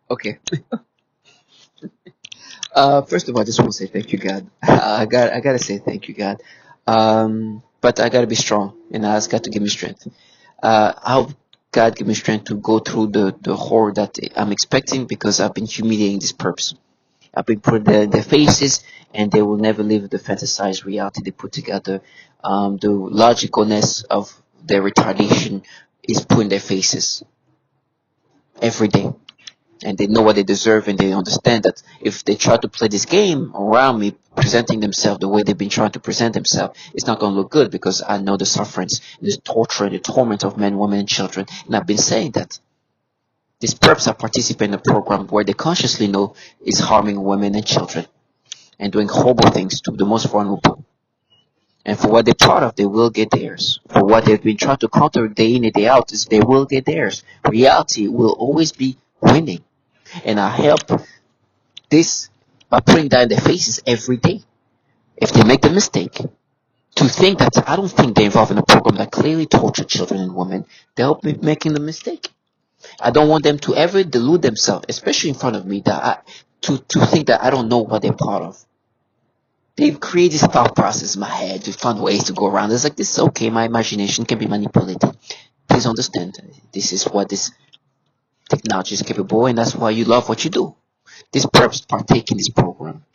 Okay. First of all, I just want to say thank you, God. I gotta say thank you, God. But I gotta be strong, and I ask God to give me strength. I hope God give me strength to go through the horror that I'm expecting because I've been humiliating this purpose. I've been put their faces, and they will never live the fantasized reality they put together. The logicalness of their retardation is put in their faces every day, and they know what they deserve, and they understand that if they try to play this game around me, presenting themselves the way they've been trying to present themselves, it's not going to look good because I know the sufferings, the torture, and the torment of men, women, and children, and I've been saying that. These perps are participating in a program where they consciously know is harming women and children and doing horrible things to the most vulnerable. And for what they're proud of, they will get theirs. For what they've been trying to counter day in and day out, is they will get theirs. Reality will always be winning. And I help this by putting that in their faces every day. If they make the mistake to think that I don't think they're involved in a program that clearly torture children and women, they'll be making the mistake. I don't want them to ever delude themselves, especially in front of me, to think that I don't know what they're part of. They've created this thought process in my head to find ways to go around. It's like, this is okay, my imagination can be manipulated. Please understand, this is what this technology is capable, and that's why you love what you do. These perps partake in this program,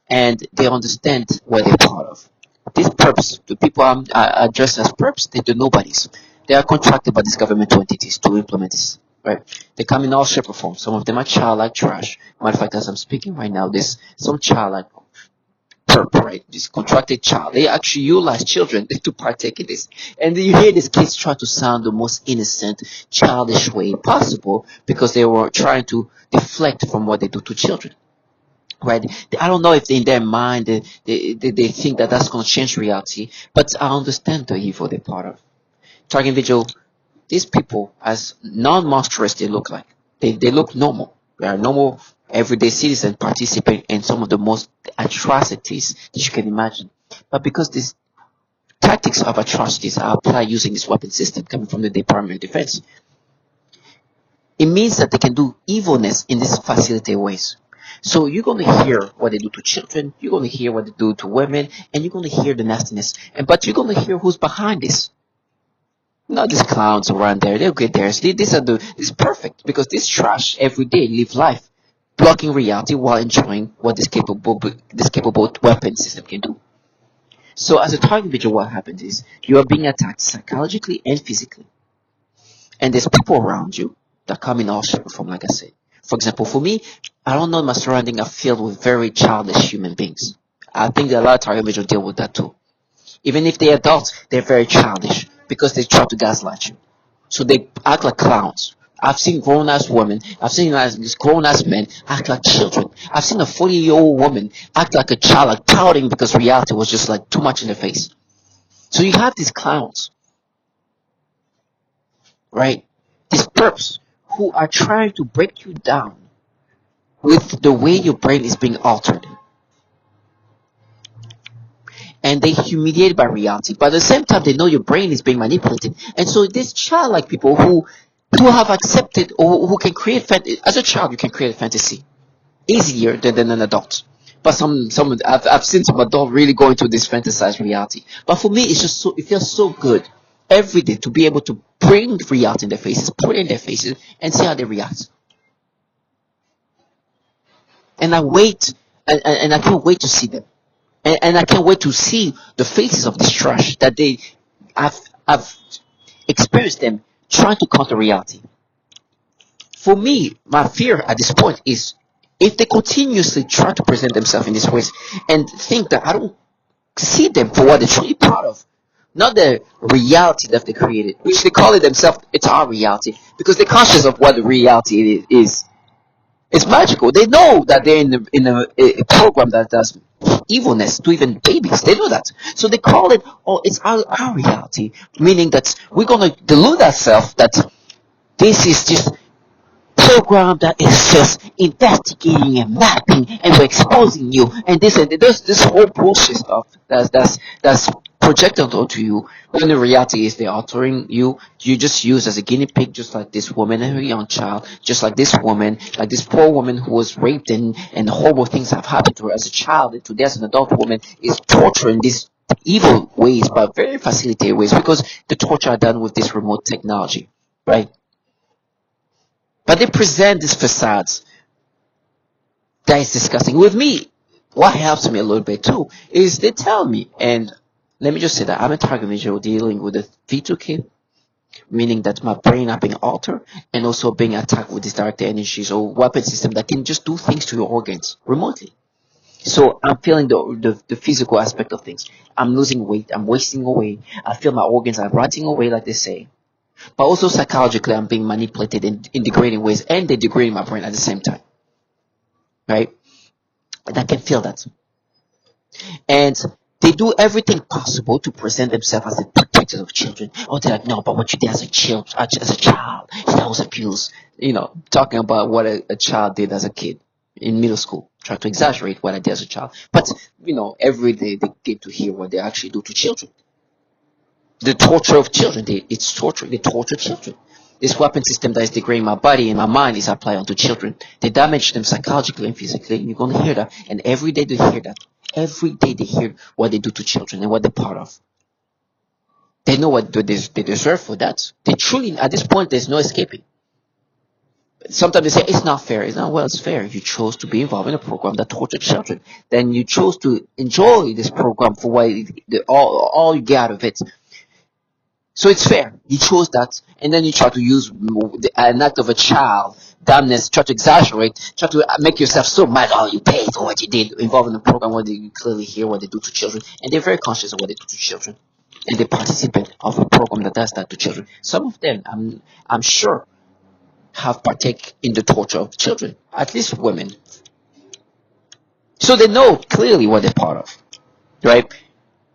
and they understand what they're part of. These perps, the people I address as perps, they're nobodies. They are contracted by these governmental entities to implement this. Right? They come in all shape or form. Some of them are childlike trash. Matter of fact, as I'm speaking right now, there's some childlike perp, right? This contracted child. They actually utilize children to partake in this. And you hear these kids try to sound the most innocent, childish way possible because they were trying to deflect from what they do to children. Right? I don't know if in their mind they think that that's going to change reality, but I understand the evil they're part of. Target Vigil, these people, as non-monstrous they look like, they look normal. They are normal, everyday citizens participate in some of the most atrocities that you can imagine. But because these tactics of atrocities are applied using this weapon system coming from the Department of Defense, it means that they can do evilness in these facilitated ways. So you're going to hear what they do to children, you're going to hear what they do to women, and you're going to hear the nastiness. But you're going to hear who's behind this. Not these clowns around there. They'll get theirs. This perfect because this trash every day live life, blocking reality while enjoying what this capable weapon system can do. So as a target individual, what happens is you are being attacked psychologically and physically, and there's people around you that come in all shape form. Like I said, for example, for me, I don't know my surroundings are filled with very childish human beings. I think that a lot of target individuals deal with that too. Even if they're adults, they're very childish because they try to gaslight you. So they act like clowns. I've seen grown ass women, I've seen grown ass men act like children. I've seen a 40-year-old woman act like a child, like pouting because reality was just like too much in their face. So you have these clowns, right? These perps who are trying to break you down with the way your brain is being altered. And they humiliated by reality. But at the same time, they know your brain is being manipulated. And so these childlike people who have accepted or who can create as a child, you can create a fantasy easier than an adult. But I've seen some adults really go into this fantasized reality. But for me, it's just it feels so good every day to be able to bring reality in their faces, put it in their faces, and see how they react. And I wait, and I can't wait to see them. And I can't wait to see the faces of this trash that I've experienced them trying to counter reality. For me, my fear at this point is if they continuously try to present themselves in these ways and think that I don't see them for what they're truly proud of, not the reality that they created, which they call it themselves, it's our reality, because they're conscious of what the reality is. It's magical. They know that they're in a program that does evilness to even babies. They know that. So they call it, oh, it's our reality. Meaning that we're going to delude ourselves that this is just program that is just investigating and mapping and we're exposing you and this whole bullshit stuff that's projected onto you, when the reality is they're altering you. You just use as a guinea pig, just like this woman and her young child, just like this woman, like this poor woman who was raped, and horrible things have happened to her as a child, and today as an adult woman is torturing these evil ways, but very facilitated ways, because the torture are done with this remote technology, right? But they present these facades that is disgusting. With me, what helps me a little bit too is they tell me, and let me just say that I'm a target individual dealing with a V2K, meaning that my brain are being altered and also being attacked with these direct energies or weapon system that can just do things to your organs remotely. So I'm feeling the physical aspect of things. I'm losing weight. I'm wasting away. I feel my organs are rotting away, like they say. But also psychologically, I'm being manipulated in degrading ways, and they're degrading my brain at the same time. Right? And I can feel that. And they do everything possible to present themselves as the protectors of children. Oh, they're like, no, but what you did as a child, that was abuse. Talking about what a child did as a kid in middle school. Try to exaggerate what I did as a child. But, every day they get to hear what they actually do to children. The torture of children. It's torture. They torture children. This weapon system that is degrading my body and my mind is applied onto children. They damage them psychologically and physically. And you're going to hear that. And every day they hear that. Every day they hear what they do to children and what they're part of. They know what they deserve for that. They truly, at this point, there's no escaping. Sometimes they say it's not fair. It's not, well, it's fair. You chose to be involved in a program that tortured children. Then you chose to enjoy this program for what all you get out of it. So it's fair. You chose that, and then you try to use an act of a child, dumbness, try to exaggerate, try to make yourself so mad. Oh, you paid for what you did, involved in the program where you clearly hear what they do to children, and they're very conscious of what they do to children, and they participate of a program that does that to children. Some of them, I'm sure, have partake in the torture of children, at least women. So they know clearly what they're part of, right?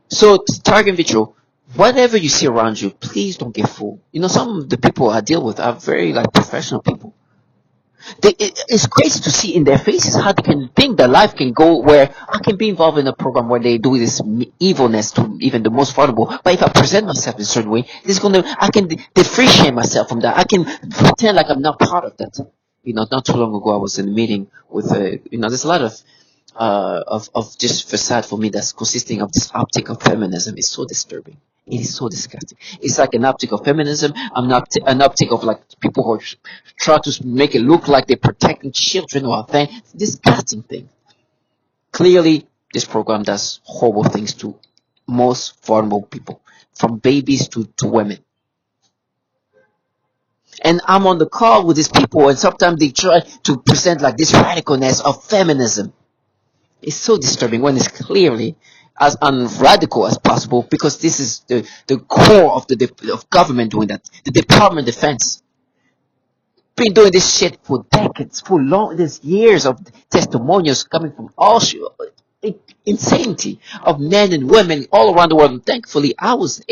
So target individual. Whatever you see around you, please don't get fooled. Some of the people I deal with are very professional people. It's crazy to see in their faces how they can think that life can go where I can be involved in a program where they do this evilness to even the most vulnerable. But if I present myself in a certain way, I can differentiate myself from that. I can pretend like I'm not part of that. Not too long ago I was in a meeting with there's a lot of just facade for me that's consisting of this optic of feminism. It's so disturbing. It is so disgusting. It's like an optic of feminism. I'm not an optic of people who try to make it look like they're protecting children or thing. Disgusting thing. Clearly, this program does horrible things to most vulnerable people, from babies to women. And I'm on the call with these people, and sometimes they try to present this radicalness of feminism. It's so disturbing when it's clearly as unradical as possible, because this is the core of government doing that. The Department of Defense been doing this shit for decades, there's years of testimonials coming from all insanity of men and women all around the world. And thankfully, I was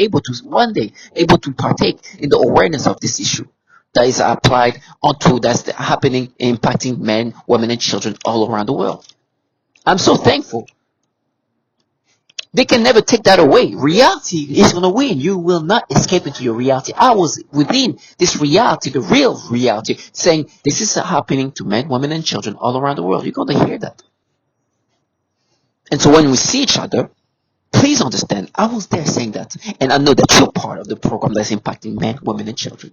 one day able to partake in the awareness of this issue that is applied onto that's happening, impacting men, women, and children all around the world. I'm so thankful. They can never take that away. Reality is going to win. You will not escape into your reality. I was within this reality, the real reality, saying this is happening to men, women, and children all around the world. You're going to hear that. And so when we see each other, please understand, I was there saying that. And I know that you're part of the program that's impacting men, women, and children.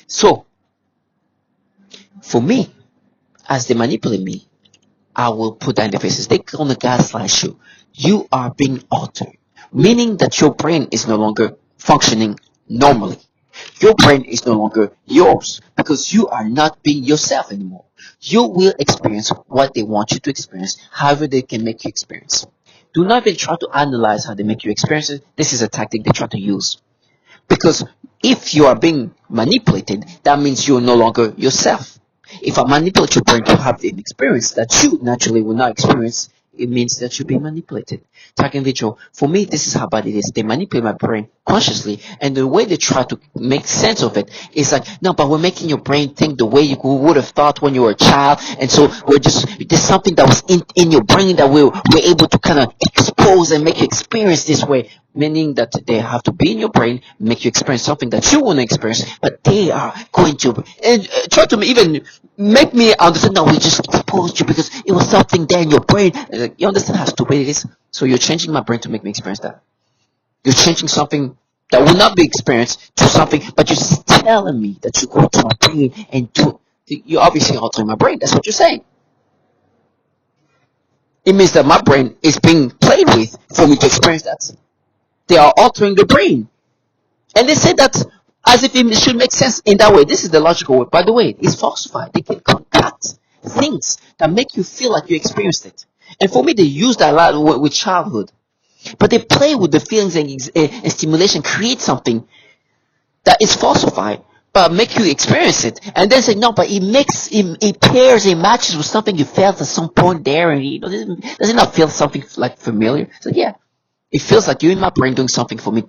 So, for me, as they manipulate me, I will put that in their faces. They're going to gaslight you. You are being altered, meaning that your brain is no longer functioning normally. Your brain is no longer yours because you are not being yourself anymore. You will experience what they want you to experience, however they can make you experience. Do not even try to analyze how they make you experience it. This is a tactic they try to use. Because if you are being manipulated, that means you're no longer yourself. If I manipulate your brain to have an experience that you naturally will not experience, it means that you're being manipulated. Target individual. For me, this is how bad it is. They manipulate my brain consciously, and the way they try to make sense of it is like, no, but we're making your brain think the way you would have thought when you were a child, and so there's something that was in your brain that we're able to kind of expose and make you experience this way, meaning that they have to be in your brain, make you experience something that you want to experience, but they are going to and try to even make me understand that we just exposed you because it was something there in your brain. Like, you understand how stupid it is? So you're changing my brain to make me experience that. You're changing something that will not be experienced to something, but you're just telling me that you go to my brain and do. You're obviously altering my brain. That's what you're saying. It means that my brain is being played with for me to experience that. They are altering the brain. And they say that as if it should make sense in that way. This is the logical way. By the way, it's falsified. They can concoct things that make you feel like you experienced it. And for me, they use that a lot with childhood. But they play with the feelings and stimulation, create something that is falsified, but make you experience it. And then say, no, but it pairs, it matches with something you felt at some point there. And does it not feel something like familiar? So yeah, it feels like you're in my brain doing something for me,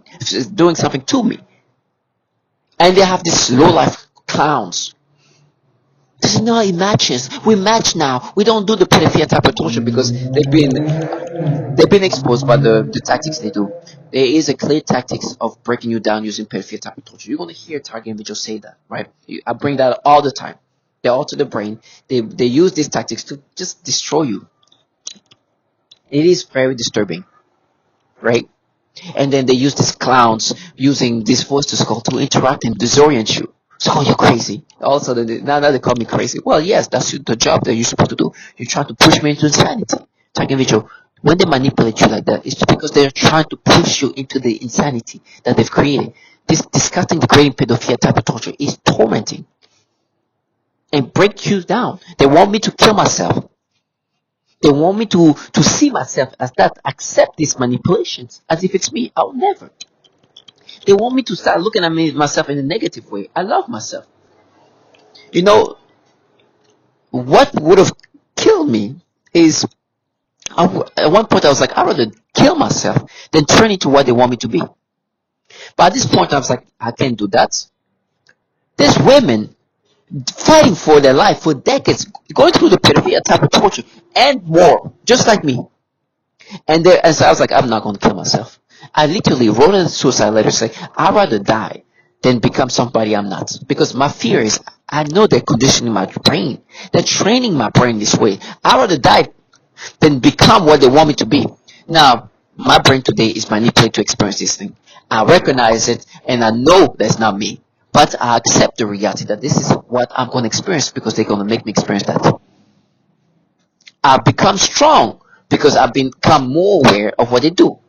doing something to me. And they have these low-life clowns. They say, no, it matches. We match now. We don't do the pedophilia type of torture because they've been exposed by the tactics they do. There is a clear tactics of breaking you down using pedophilia type of torture. You're going to hear target individuals say that, right? I bring that all the time. They alter the brain. They use these tactics to just destroy you. It is very disturbing, right? And then they use these clowns using this voice to call to interact and disorient you. So you're crazy. Also, now they call me crazy. Well, yes, that's the job that you're supposed to do. You're trying to push me into insanity. Target individual, when they manipulate you like that, it's because they're trying to push you into the insanity that they've created. This disgusting, degrading pedophilia type of torture is tormenting and break you down. They want me to kill myself. They want me to see myself as that, accept these manipulations as if it's me. I'll never. They want me to start looking at myself in a negative way. I love myself. You know, what would have killed me is, at one point I was like, I'd rather kill myself than turn into what they want me to be. But at this point I was like, I can't do that. There's women fighting for their life for decades, going through the pedophilia type of torture and more, just like me. And so I was like, I'm not going to kill myself. I literally wrote a suicide letter saying, I'd rather die than become somebody I'm not. Because my fear is, I know they're conditioning my brain. They're training my brain this way. I'd rather die than become what they want me to be. Now, my brain today is manipulated to experience this thing. I recognize it, and I know that's not me. But I accept the reality that this is what I'm going to experience because they're going to make me experience that. I've become strong because I've become more aware of what they do.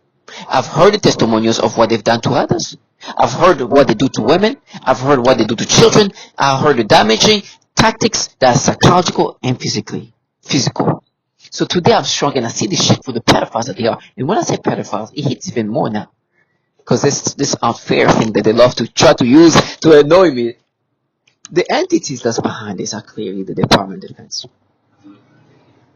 I've heard the testimonials of what they've done to others. I've heard what they do to women. I've heard what they do to children. I've heard the damaging tactics that are psychological and physical. So today I'm strong and I see this shit for the pedophiles that they are. And when I say pedophiles, it hits even more now. Because this unfair thing that they love to try to use to annoy me. The entities that's behind this are clearly the Department of Defense.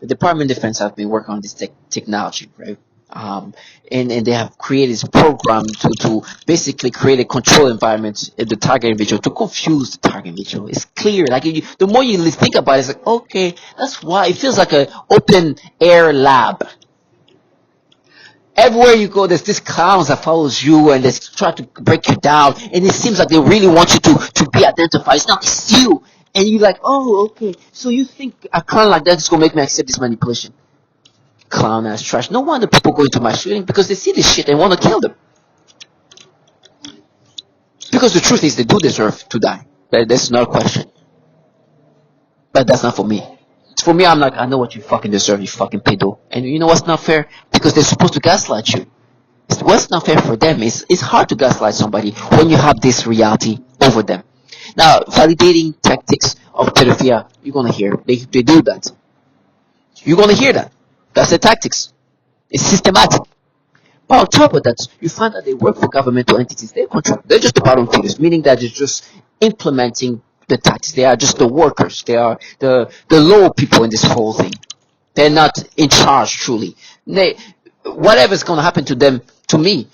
The Department of Defense have been working on this technology, right? And they have created this program to basically create a control environment in the target individual to confuse the target individual. It's clear. Like the more you think about it, it's like, okay, that's why it feels like an open air lab. Everywhere you go, there's this clowns that follows you and they try to break you down, and it seems like they really want you to be identified. It's not, it's you. And you're like, oh, okay. So you think a clown like that is going to make me accept this manipulation? Clown ass trash. No wonder people go into my shooting because they see this shit and want to kill them. Because the truth is they do deserve to die. That's not a question. But that's not for me. For me, I'm like, I know what you fucking deserve, you fucking pedo. And you know what's not fair? Because they're supposed to gaslight you. What's not fair for them is it's hard to gaslight somebody when you have this reality over them. Now, validating tactics of pedophilia, you're going to hear. They do that. You're going to hear that. That's the tactics. It's systematic. But on top of that, you find that they work for governmental entities. They're just the bottom feeders, meaning that they're just implementing the tactics. They are just the workers. They are the low people in this whole thing. They're not in charge truly. Whatever's going to happen to them, to me,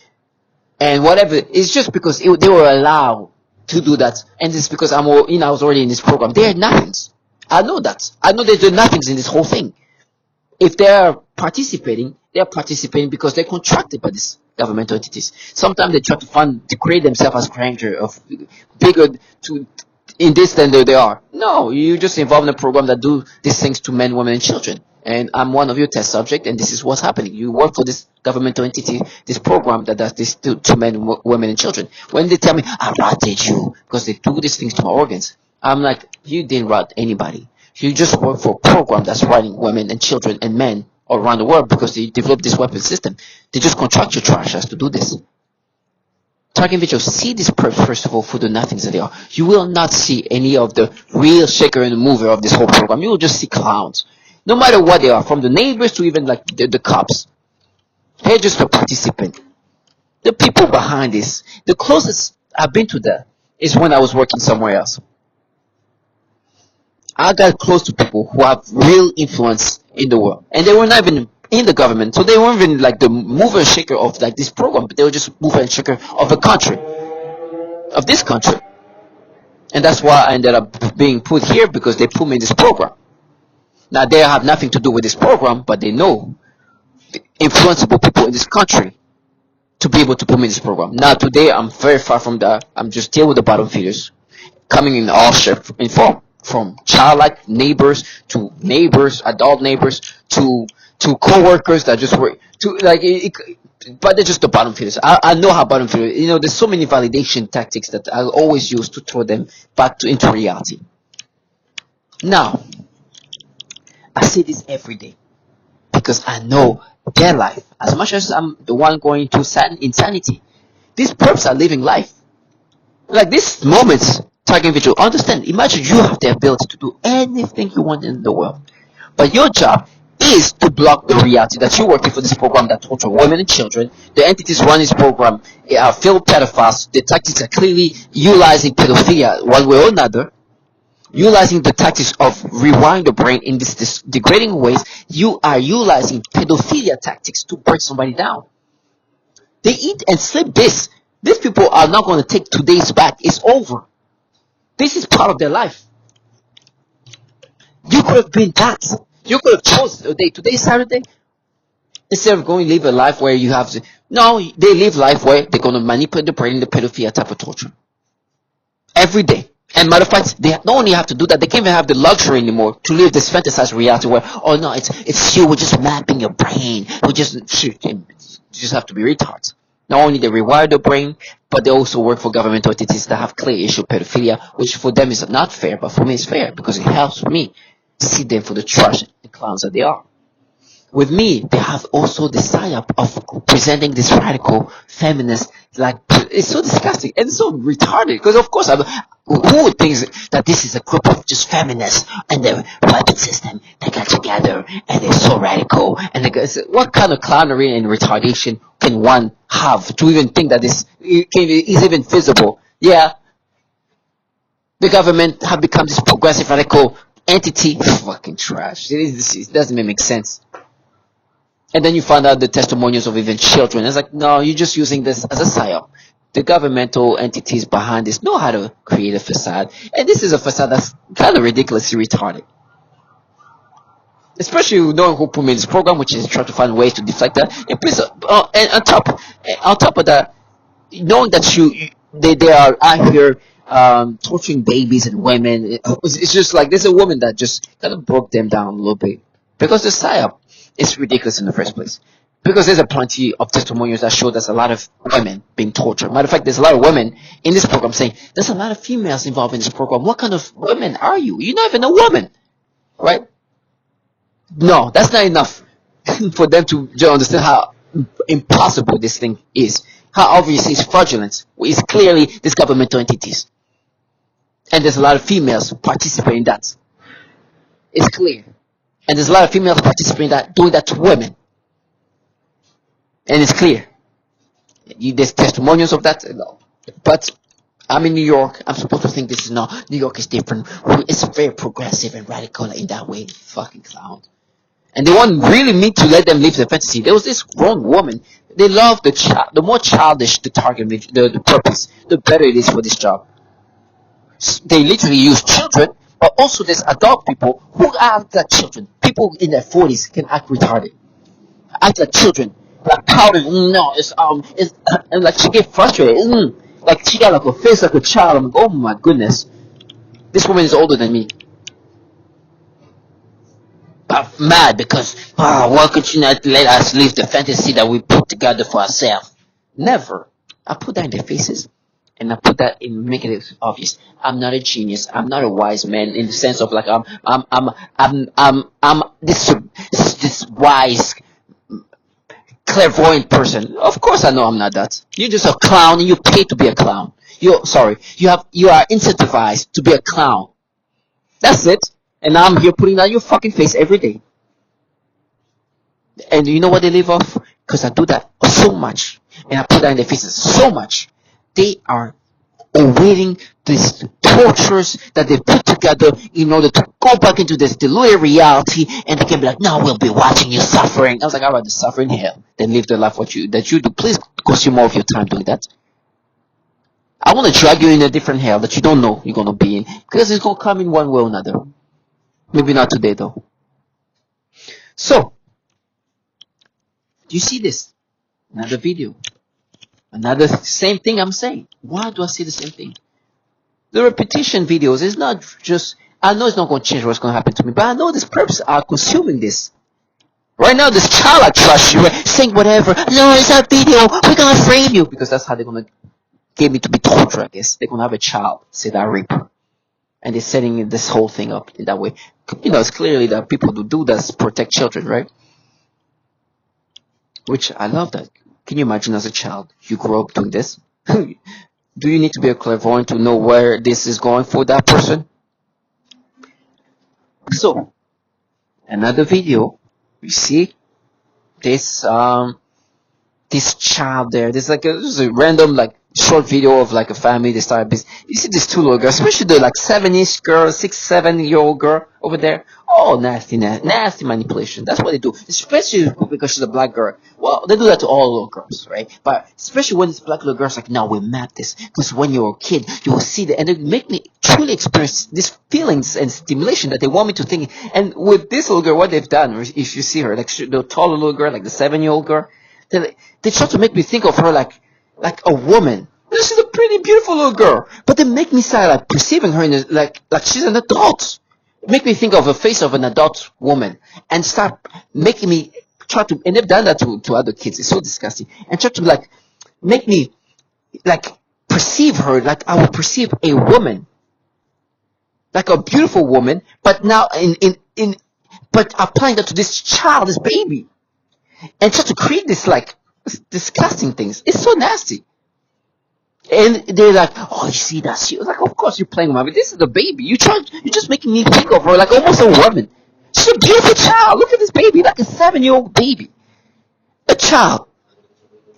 and whatever. It's just because they were allowed to do that, and it's because I was already in this program. They are nothings. I know that. I know they're nothings in this whole thing. If they are participating because they're contracted by these governmental entities. Sometimes they try to create themselves as grandeur of bigger to in this than they are. No, you just involved in a program that do these things to men, women, and children. And I'm one of your test subjects, and this is what's happening. You work for this governmental entity, this program that does this to men, women, and children. When they tell me, I ratted you because they do these things to my organs, I'm like, you didn't rat anybody. You just work for a program that's running women and children and men all around the world because they developed this weapon system. They just contract your trash as to do this. Target video, see these perps first of all for the nothings that they are. You will not see any of the real shaker and mover of this whole program. You will just see clowns. No matter what they are, from the neighbors to even like the cops. They're just a participant. The people behind this, the closest I've been to that is when I was working somewhere else. I got close to people who have real influence in the world, and they were not even in the government, so they weren't even like the mover and shaker of like this program, but they were just mover and shaker of a country, of this country, and that's why I ended up being put here because they put me in this program. Now they have nothing to do with this program, but they know the influenceable people in this country to be able to put me in this program. Now today I'm very far from that. I'm just dealing with the bottom feeders, coming in all shape and form. From childlike neighbors to neighbors, adult neighbors to co-workers that just work to like but they're just the bottom feeders. I know how bottom feeders, there's so many validation tactics that I always use to throw them back into reality. Now I say this every day because I know their life as much as I'm the one going through insanity. These perps are living life like these moments. Target visual. Understand, imagine you have the ability to do anything you want in the world, but your job is to block the reality that you're working for this program that torture women and children. The entities running this program are filled pedophiles. The tactics are clearly utilizing pedophilia one way or another, utilizing the tactics of rewiring the brain in this degrading ways. You are utilizing pedophilia tactics to break somebody down. They eat and sleep this. These people are not going to take 2 days back. It's over. This is part of their life. You could have been that. You could have chosen a day. Today's Saturday. Instead of going to live a life where you have to. No, they live life where they're going to manipulate the brain in the pedophilia type of torture. Every day. And matter of fact, they not only have to do that, they can't even have the luxury anymore to live this fantasized reality where, oh no, it's you, we're just mapping your brain. We just, you just have to be retards. Not only they rewire the brain, but they also work for governmental entities that have clear issue pedophilia, which for them is not fair, but for me it's fair because it helps me see them for the trash and clowns that they are. With me, they have also the psyop of presenting this radical feminist, like, it's so disgusting and so retarded because of course who would think that this is a group of just feminists and their weapon system that got together and they're so radical and what kind of clownery and retardation can one have to even think that this is even feasible? Yeah, the government have become this progressive radical entity. Fucking trash. It doesn't even make sense. And then you find out the testimonials of even children. It's like, no, you're just using this as a psyop. The governmental entities behind this know how to create a facade. And this is a facade that's kind of ridiculously retarded. Especially knowing who put me in this program, which is trying to find ways to deflect that. And please, and on top of that, knowing that they are out here torturing babies and women. It's just like there's a woman that just kind of broke them down a little bit. Because the psyop is ridiculous in the first place. Because there's a plenty of testimonials that show there's a lot of women being tortured. Matter of fact, there's a lot of women in this program saying, there's a lot of females involved in this program. What kind of women are you? You're not even a woman. Right? No, that's not enough for them to understand how impossible this thing is. How obviously it's fraudulent. It's clearly these governmental entities. And there's a lot of females participating in that. It's clear. And there's a lot of females participating in that, doing that to women. And it's clear. There's testimonials of that. But I'm in New York. I'm supposed to think this is not. New York is different. It's very progressive and radical in that way. Fucking clown. and they want really me to let them live the fantasy. There was this grown woman. They love the child. The more childish the target, the purpose, the better it is for this job. They literally use children, but also there's adult people who act like children. People in their 40s can act retarded, act like children, like pouting. No, it's and like she get frustrated. Like she got like a face like a child. I'm like, oh my goodness, this woman is older than me. But mad because why could you not let us live the fantasy that we put together for ourselves? Never. I put that in their faces. And I put that in making it obvious. I'm not a genius. I'm not a wise man in the sense of like I'm this wise, clairvoyant person. Of course, I know I'm not that. You're just a clown, and you pay to be a clown. You are incentivized to be a clown. That's it. And I'm here putting that in your fucking face every day. And you know what they live off? Because I do that so much, and I put that in their faces so much. They are awaiting these tortures that they put together in order to go back into this deluded reality, and they can be like, "No, we'll be watching you suffering." I was like, "I'd rather suffer in hell than live the life that you do. Please consume more of your time doing that. I want to drag you in a different hell that you don't know you're gonna be in, because it's gonna come in one way or another. Maybe not today though." So, do you see this? Another video. Another same thing I'm saying. Why do I say the same thing? The repetition videos is not just, I know it's not going to change what's going to happen to me, but I know this purpose are consuming this. Right now, this child I trust you, saying whatever. No, it's a video. We're going to frame you. Because that's how they're going to get me to be tortured, I guess. They're going to have a child say that I rape her. And they're setting this whole thing up in that way. You know, it's clearly that people who do that protect children, right? Which I love that. Can you imagine as a child, you grow up doing this? Do you need to be a clairvoyant to know where this is going for that person? So, another video, you see this this child there. There's a random like short video of like a family. They started business. You see these two little girls, especially the like 7-ish girl, 6-7-year-old girl over there. Oh, nasty manipulation. That's what they do, especially because she's a black girl. Well, they do that to all little girls, right? But especially when it's black little girls, like, no, we map this because when you're a kid, you will see that, and it make me truly experience these feelings and stimulation that they want me to think. And with this little girl, what they've done, if you see her, like the taller little girl, like the 7-year-old girl, they try to make me think of her like a woman. This is a pretty beautiful little girl, but they make me start like perceiving her in like she's an adult. Make me think of the face of an adult woman and start making me try to, and they've done that to other kids. It's so disgusting. And try to like make me like perceive her like I would perceive a woman, like a beautiful woman, but now but applying that to this child, this baby, and try to create this like disgusting things. It's so nasty. And they're like, oh, you see that? She was like, of course you're playing with me. This is a baby. You're just making me think of her like almost a woman. She's a beautiful child. Look at this baby, like a 7-year-old baby. A child.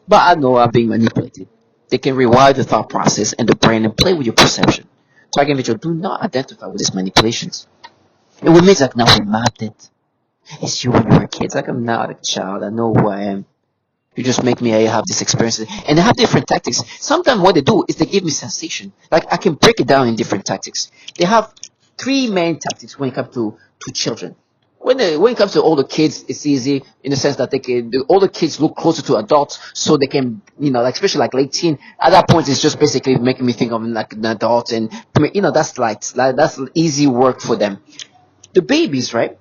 But I know I'm being manipulated. They can rewire the thought process and the brain and play with your perception. Target video, do not identify with these manipulations. It would make like, now we mapped it. It's you when you were a kid. It's like, I'm not a child. I know who I am. You just make me have these experiences. And they have different tactics. Sometimes what they do is they give me sensation. Like I can break it down in different tactics. They have 3 main tactics when it comes to children. When it comes to older kids, it's easy in the sense that the older kids look closer to adults, so they can, like especially like late teen. At that point, it's just basically making me think of like an adult, and that's that's easy work for them. The babies, right?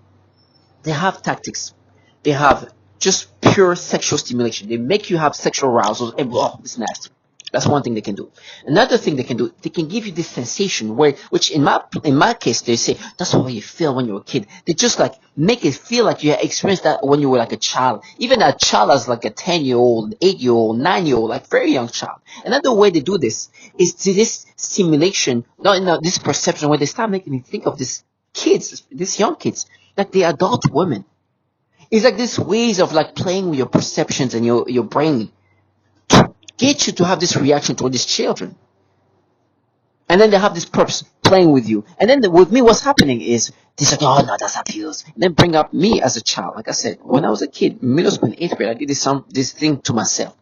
They have tactics. They have just pure sexual stimulation. They make you have sexual arousal, and it's nasty. That's one thing they can do. Another thing they can do, they can give you this sensation which in my case, they say that's what you feel when you're a kid. They just like make it feel like you experienced that when you were like a child. Even a child as like a 10-year-old, 8-year-old, 9-year-old, like very young child. Another way they do this is to this stimulation, this perception where they start making me think of these kids, these young kids, like the adult women. It's like these ways of like playing with your perceptions and your brain to get you to have this reaction toward these children. And then they have this purpose playing with you. And then with me, what's happening is this like, oh no, that's abuse. And then bring up me as a child. Like I said, when I was a kid, middle school, in 8th grade, I did this thing to myself,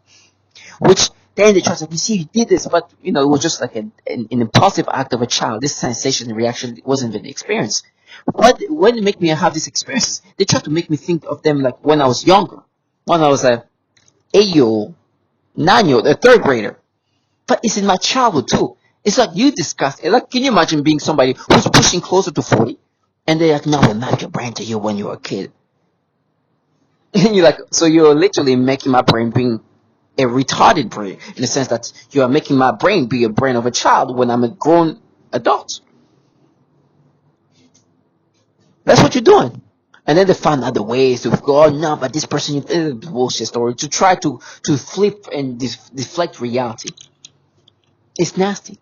which then the church like, you see, you did this, but it was just like an impulsive act of a child. This sensation and reaction wasn't even experienced. But when they make me have these experiences, they try to make me think of them like when I was younger, when I was a 8-year-old, 9-year-old, a 3rd grader. But it's in my childhood too. It's like you discussed it. Like, can you imagine being somebody who's pushing closer to 40, and they're like, no, we'll map your brain to you when you were a kid. And you're like, so you're literally making my brain being a retarded brain, in the sense that you are making my brain be a brain of a child when I'm a grown adult. That's what you're doing. And then they find other ways to go, oh no, but this person, bullshit story, to try to flip and deflect reality. It's nasty.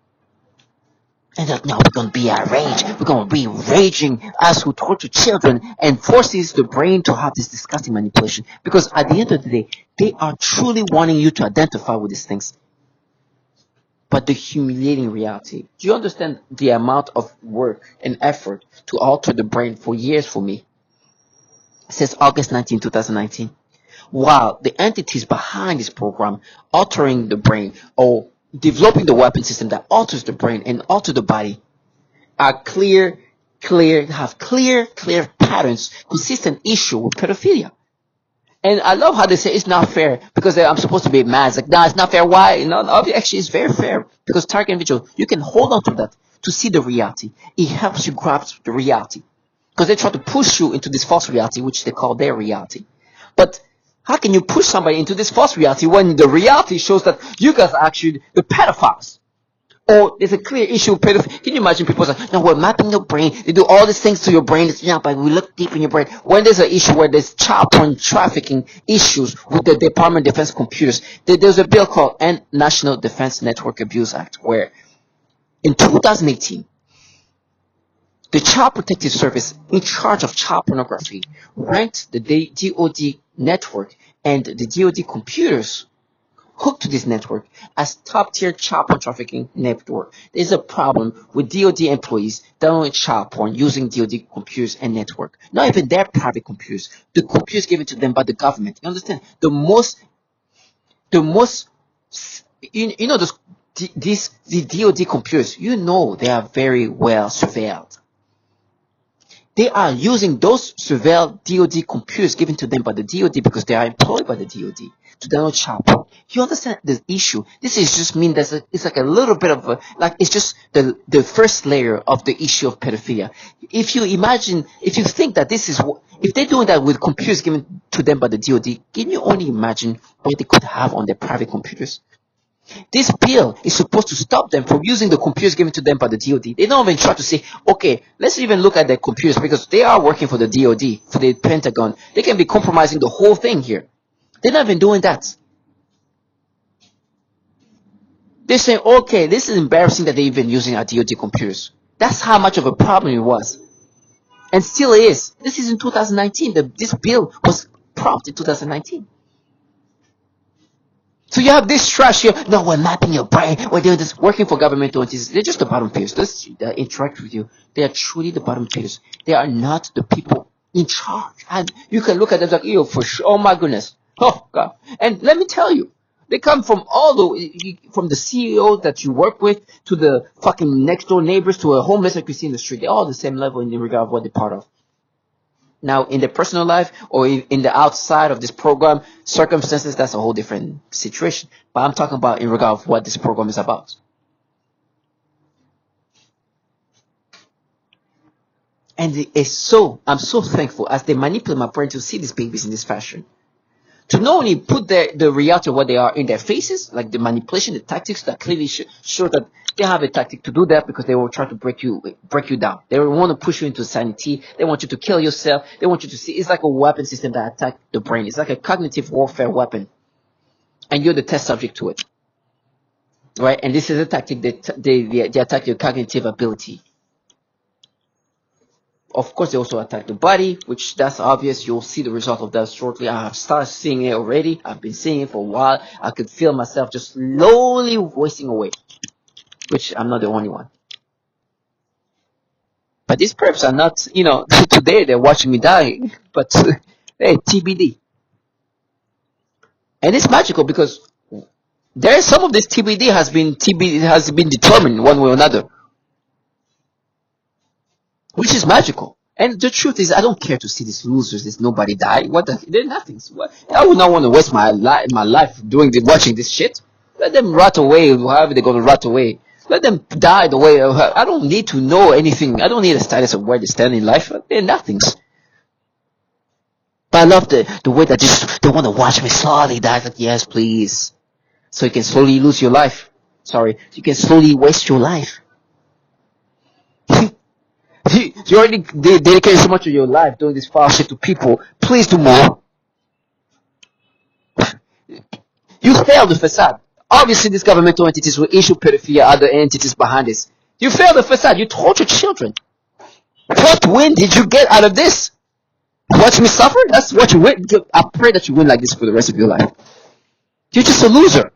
And like, no, we're going to be outraged. We're going to be raging as who torture children and forces the brain to have this disgusting manipulation. Because at the end of the day, they are truly wanting you to identify with these things. But the humiliating reality. Do you understand the amount of work and effort to alter the brain for years for me? Since August 19, 2019. While the entities behind this program altering the brain or developing the weapon system that alters the brain and alter the body are have clear patterns, consistent issue with pedophilia. And I love how they say it's not fair because I'm supposed to be mad. It's like, no, it's not fair. Why? No, actually, it's very fair because target individual, you can hold on to that to see the reality. It helps you grasp the reality because they try to push you into this false reality, which they call their reality. But how can you push somebody into this false reality when the reality shows that you guys are actually the pedophiles? Or there's a clear issue with pedophilia. Can you imagine people say, no, we're mapping your brain. They do all these things to your brain. It's not, but we look deep in your brain. When there's an issue where there's child porn trafficking issues with the Department of Defense computers, there's a bill called National Defense Network Abuse Act, where in 2018, the Child Protective Service in charge of child pornography ranked the DoD network and the DoD computers hooked to this network as top-tier child porn trafficking network. There's a problem with DoD employees downloading child porn using DoD computers and network. Not even their private computers. The computers given to them by the government. You understand? The DoD computers, they are very well surveilled. They are using those surveilled DoD computers given to them by the DoD because they are employed by the DoD to download child porn. You understand the issue? This is just mean that it's like a little bit of it's just the first layer of the issue of pedophilia. If you think that if they're doing that with computers given to them by the DoD, can you only imagine what they could have on their private computers? This bill is supposed to stop them from using the computers given to them by the DoD. They don't even try to say, okay, let's even look at their computers because they are working for the DoD, for the Pentagon. They can be compromising the whole thing here. They're not even doing that. They're saying, okay, this is embarrassing that they're even using our DoD computers. That's how much of a problem it was. And still is. This is in 2019. This bill was prompted in 2019. So you have this trash here. No, we're mapping your brain. We're doing this, working for governmental entities. They're just the bottom feeders. Let's interact with you. They are truly the bottom feeders. They are not the people in charge. And you can look at them like, ew, for sure. Oh my goodness. Oh God. And let me tell you, they come from from the CEO that you work with to the fucking next door neighbors to a homeless like you see in the street. They're all the same level in regard of what they're part of. Now, in their personal life or in the outside of this program, circumstances, that's a whole different situation. But I'm talking about in regard of what this program is about. And I'm so thankful as they manipulate my brain to see these babies in this fashion. To not only put the reality of what they are in their faces, like the manipulation, the tactics that clearly show that they have a tactic to do that because they will try to break you down. They want to push you into sanity. They want you to kill yourself. They want you to see. It's like a weapon system that attacks the brain. It's like a cognitive warfare weapon, and you're the test subject to it, right? And this is a tactic that they attack your cognitive ability. Of course, they also attack the body, which that's obvious. You'll see the result of that shortly. I have started seeing it already. I've been seeing it for a while. I could feel myself just slowly wasting away, which I'm not the only one. But these perps are not, today they're watching me die. But hey, TBD. And it's magical because there is some of this TBD has been determined one way or another, which is magical. And the truth is, I don't care to see these losers. There's nobody die. They're nothing. I would not want to waste my life watching this shit. Let them rot away, however they're gonna rot away. Let them die the way. I don't need to know anything. I don't need a status of where they stand in life. They're nothings. But I love the way that they want to watch me slowly die. Like, yes, please. So you can slowly lose your life. Sorry, you can slowly waste your life. You already dedicated so much of your life doing this foul shit to people. Please do more. You failed the facade. Obviously, these governmental entities will issue pedophilia, other entities behind this. You failed the facade. You tortured children. What win did you get out of this? Watch me suffer? That's what you win. I pray that you win like this for the rest of your life. You're just a loser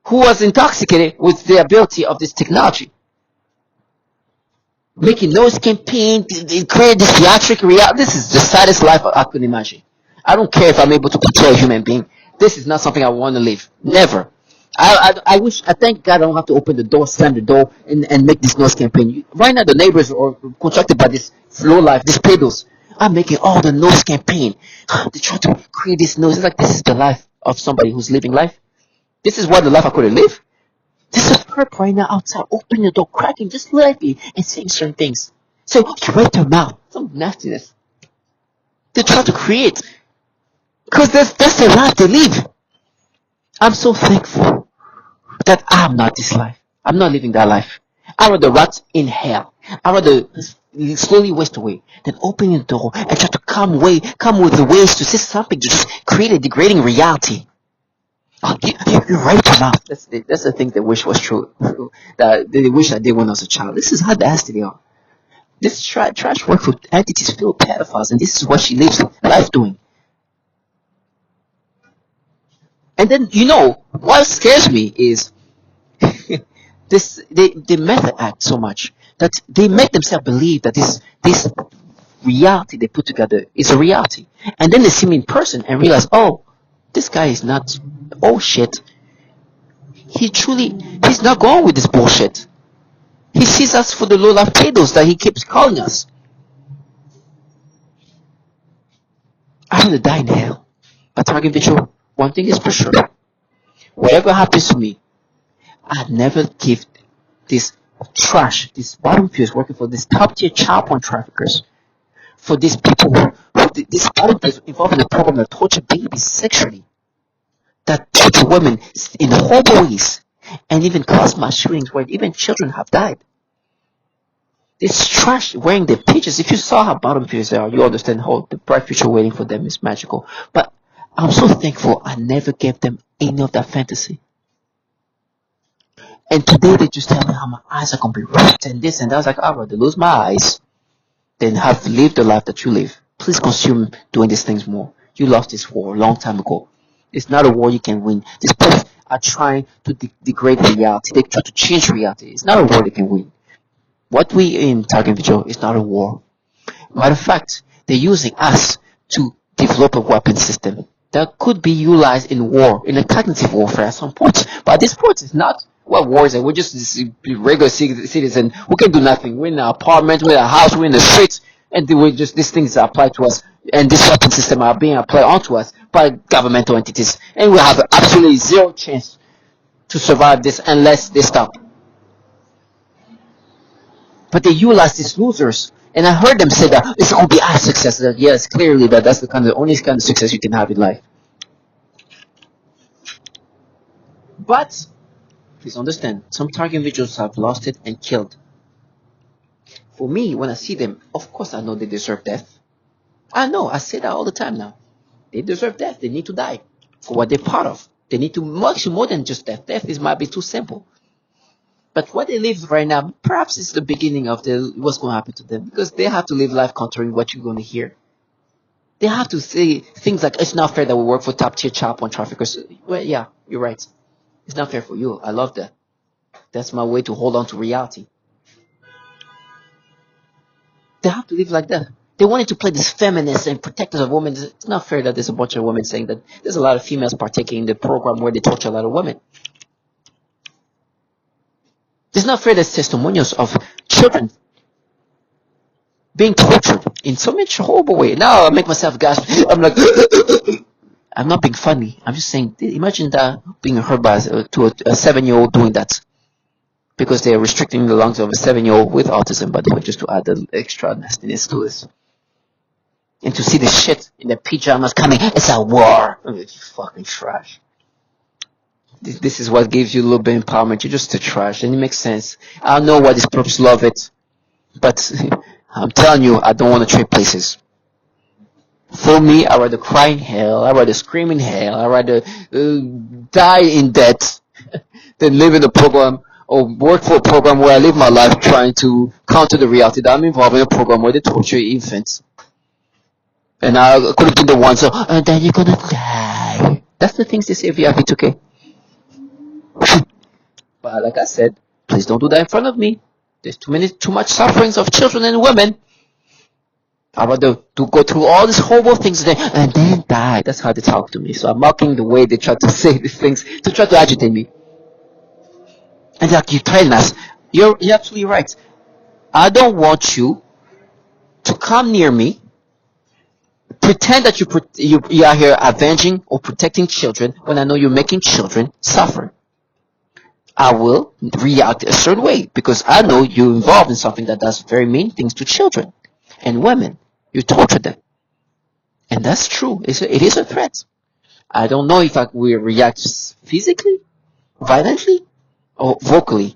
who was intoxicated with the ability of this technology. Making noise campaign, create this theatric reality. This is the saddest life I could imagine. I don't care if I'm able to control a human being. This is not something I want to live. Never. I thank God I don't have to open the door, slam the door, and make this noise campaign. Right now, the neighbors are contracted by this low life, these pedos. I'm making all the noise campaign. They try to create this noise. It's like, this is the life of somebody who's living life. This is what the life I could have lived. This is a perp right now outside, opening the door, cracking just lightly, and saying certain things. So you wait their mouth. Some nastiness. They try to create. Because that's the life they live. I'm so thankful that I'm not this life. I'm not living that life. I'd rather rot in hell. I'd rather slowly waste away than opening the door and try to come with the ways to say something to just create a degrading reality. Oh, you're right your mouth. That's the thing they wish was true. That they wish I did when I was a child. This is how nasty they are. This trash work for entities filled with pedophiles, and this is what she lives life doing. And then, what scares me is they method act so much that they make themselves believe that this reality they put together is a reality. And then they see me in person and realize, oh, this guy is not, oh shit. He's not going with this bullshit. He sees us for the low life pedos that he keeps calling us. I'm gonna die in hell. But target visual, one thing is for sure. Whatever happens to me, I'd never give this trash, these bottom feeders working for these top tier child porn traffickers, for these people these bottom feeders involved in the program that torture babies sexually, that torture women in horrible ways, and even cause mass shootings where even children have died. This trash wearing their pictures. If you saw how bottom feeders are, you understand how the bright future waiting for them is magical. But I'm so thankful I never gave them any of that fantasy. And today they just tell me how my eyes are gonna be red and this and that. I was like, I'd rather lose my eyes than have lived the life that you live. Please consume doing these things more. You lost this war a long time ago. It's not a war you can win. These people are trying to degrade reality. They try to change reality. It's not a war they can win. What we in Target Video is not a war. Matter of fact, they're using us to develop a weapon system that could be utilized in war, in a cognitive warfare at some point. But at this point, it's not what war is. We're just this regular citizen who can do nothing. We're in an apartment, we're in a house, we're in the streets, and these things are applied to us, and this weapon system are being applied onto us by governmental entities, and we have absolutely zero chance to survive this unless they stop. But they utilize these losers, and I heard them say that it's going to be our success. That yes, clearly that's the only kind of success you can have in life. But please understand, some target individuals have lost it and killed. For me, when I see them, of course I know they deserve death. I know, I say that all the time now. They deserve death. They need to die for what they're part of. They need to much more than just death. Death might be too simple. But what they live right now, perhaps it's the beginning of what's going to happen to them, because they have to live life contrary what you're going to hear. They have to say things like, it's not fair that we work for top tier child porn traffickers. Well, yeah, you're right. It's not fair for you. I love that. That's my way to hold on to reality. They have to live like that. They wanted to play this feminist and protectors of women. It's not fair that there's a bunch of women saying that there's a lot of females partaking in the program where they torture a lot of women. It's not fair there's testimonials of children being tortured in so much horrible way. Now I make myself gasp. I'm like, I'm not being funny. I'm just saying, imagine that being heard by to a 7-year-old doing that. Because they are restricting the lungs of a 7-year-old with autism, by the way, just to add the extra nastiness to this. And to see the shit in their pajamas coming, it's a war. It's fucking trash. This is what gives you a little bit of empowerment. You're just a trash, and it makes sense. I know why these perps love it, but I'm telling you, I don't want to trade places. For me, I'd rather cry in hell, I'd rather scream in hell, I'd rather die in debt than live in a program or work for a program where I live my life trying to counter the reality that I'm involved in a program where they torture infants. And I could have been the one, so, and then you're gonna die. That's the things they say via V2K. But like I said, please don't do that in front of me. There's too much sufferings of children and women. I'd rather to go through all these horrible things and then die. That's how they talk to me. So I'm mocking the way they try to say these things to try to agitate me. And they're like, you're telling us. You're absolutely right. I don't want you to come near me, pretend that you are here avenging or protecting children when I know you're making children suffer. I will react a certain way because I know you're involved in something that does very mean things to children and women. You torture them. And that's true. It is a threat. I don't know if I will react physically, violently, or vocally.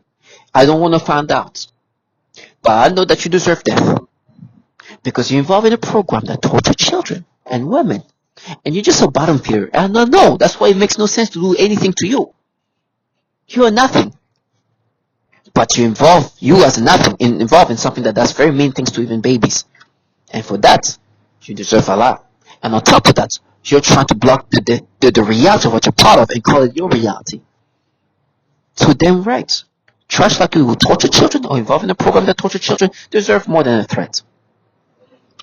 I don't want to find out. But I know that you deserve death. Because you're involved in a program that tortures children and women. And you're just a bottom feeder. And I know. That's why it makes no sense to do anything to you. You are nothing. But you as a nothing, involved in something that does very mean things to even babies. And for that, you deserve a lot. And on top of that, you're trying to block the reality of what you're part of and call it your reality. So damn right. Trash like you who torture children or involved in a program that tortures children deserve more than a threat.